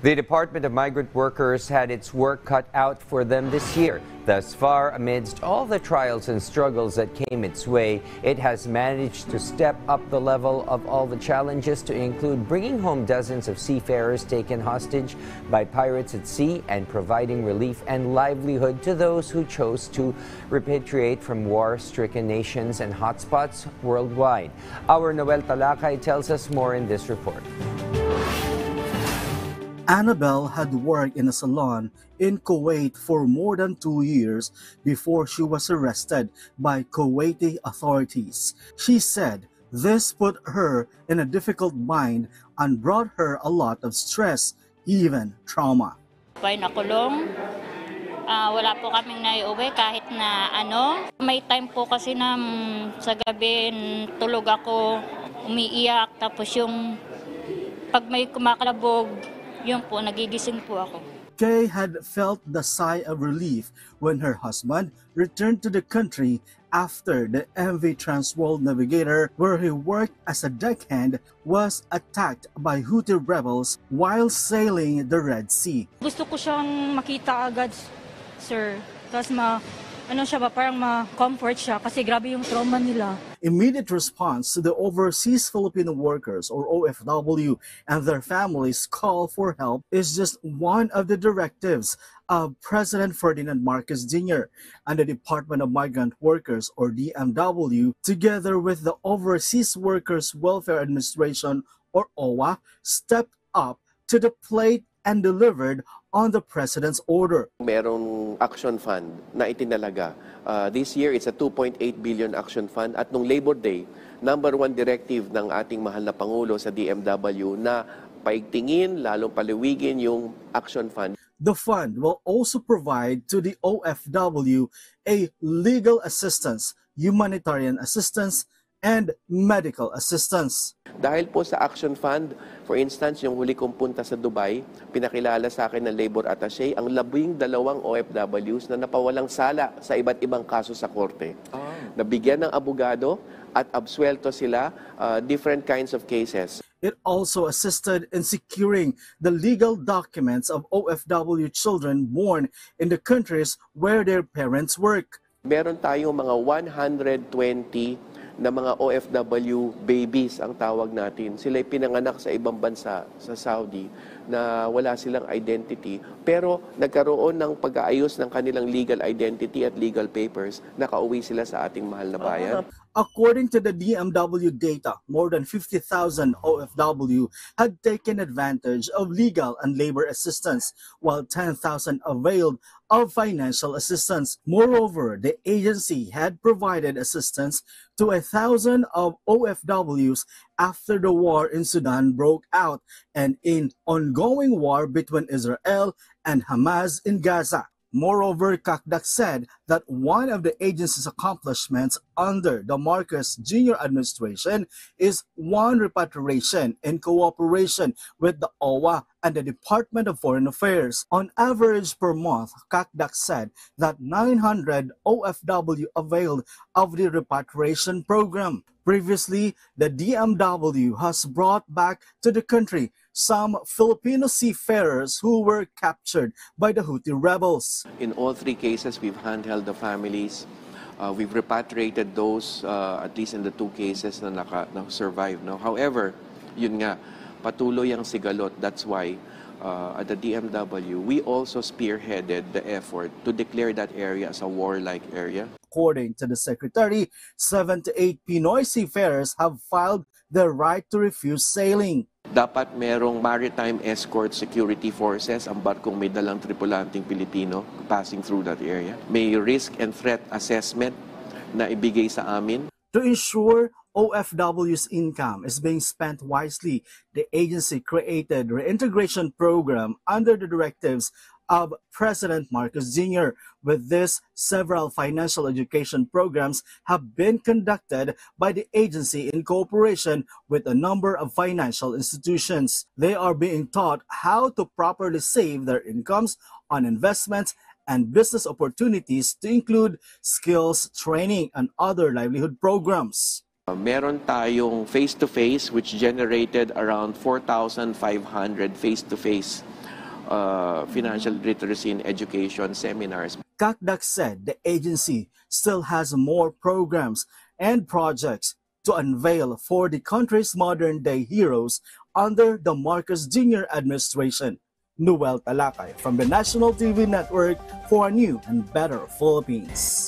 The Department of Migrant Workers had its work cut out for them this year. Thus far, amidst all the trials and struggles that came its way, it has managed to step up the level of all the challenges to include bringing home dozens of seafarers taken hostage by pirates at sea and providing relief and livelihood to those who chose to repatriate from war-stricken nations and hotspots worldwide. Our Noel Talakay tells us more in this report. Annabelle had worked in a salon in Kuwait for more than 2 years before she was arrested by Kuwaiti authorities. She said this put her in a difficult bind and brought her a lot of stress, even trauma. Nakulong. Wala po kaming naiuwi kahit na ano. May time po kasi na sa gabi tulog ako, umiiyak, tapos yung pag may kumakalabog, yun po, nagigising po ako. Kay had felt the sigh of relief when her husband returned to the country after the MV Transworld Navigator, where he worked as a deckhand, was attacked by Houthi rebels while sailing the Red Sea. Gusto ko siyang makita agad, sir. Tapos parang ma-comfort siya kasi grabe yung trauma nila. Immediate response to the Overseas Filipino Workers or OFW and their families' call for help is just one of the directives of President Ferdinand Marcos Jr. and the Department of Migrant Workers or DMW, together with the Overseas Workers Welfare Administration or OWA, stepped up to the plate and delivered on the President's order. Merong action fund na itinalaga. This year, it's a 2.8 billion action fund. At nung Labor Day, number 1 directive ng ating mahal na Pangulo sa DMW na paigtingin, lalong paliwigin yung action fund. The fund will also provide to the OFW a legal assistance, humanitarian assistance, and medical assistance. Dahil po sa Action Fund, for instance, yung huli kong punta sa Dubai, pinakilala sa akin ng Labor Attaché ang 12 OFWs na napawalang sala sa iba't ibang kaso sa korte. Nabigyan ng abogado at absuelto sila, different kinds of cases. It also assisted in securing the legal documents of OFW children born in the countries where their parents work. Meron tayong mga 120 na mga OFW babies ang tawag natin. Sila'y pinanganak sa ibang bansa, sa Saudi, na wala silang identity. Pero nagkaroon ng pag-aayos ng kanilang legal identity at legal papers, nakauwi sila sa ating mahal na bayan. According to the DMW data, more than 50,000 OFW had taken advantage of legal and labor assistance, while 10,000 availed of financial assistance. Moreover, the agency had provided assistance to 1,000 of OFWs after the war in Sudan broke out and in ongoing war between Israel and Hamas in Gaza. Moreover, Kakdak said that one of the agency's accomplishments under the Marcos Jr. administration is one repatriation in cooperation with the OWA and the Department of Foreign Affairs. On average per month, Kakdak said that 900 OFW availed of the repatriation program. Previously, the DMW has brought back to the country some Filipino seafarers who were captured by the Houthi rebels. In all 3 cases, we've handheld the families. We've repatriated those, at least in the 2 cases na survived. Now, however, yun nga, patuloy ang sigalot. That's why at the DMW, we also spearheaded the effort to declare that area as a warlike area. According to the Secretary, 7 to 8 Pinoy seafarers have filed their right to refuse sailing. Dapat merong maritime escort security forces ang barkong may dalang tripulanting Pilipino passing through that area. May risk and threat assessment na ibigay sa amin. To ensure OFW's income is being spent wisely, the agency created a reintegration program under the directives of President Marcos Jr. With this, several financial education programs have been conducted by the agency in cooperation with a number of financial institutions. They are being taught how to properly save their incomes on investments and business opportunities, to include skills training and other livelihood programs. Meron tayong face-to-face which generated around 4,500 face-to-face financial literacy and education seminars. CACDAC said the agency still has more programs and projects to unveil for the country's modern-day heroes under the Marcos Jr. administration. Noel Talakay from the National TV Network for a new and better Philippines.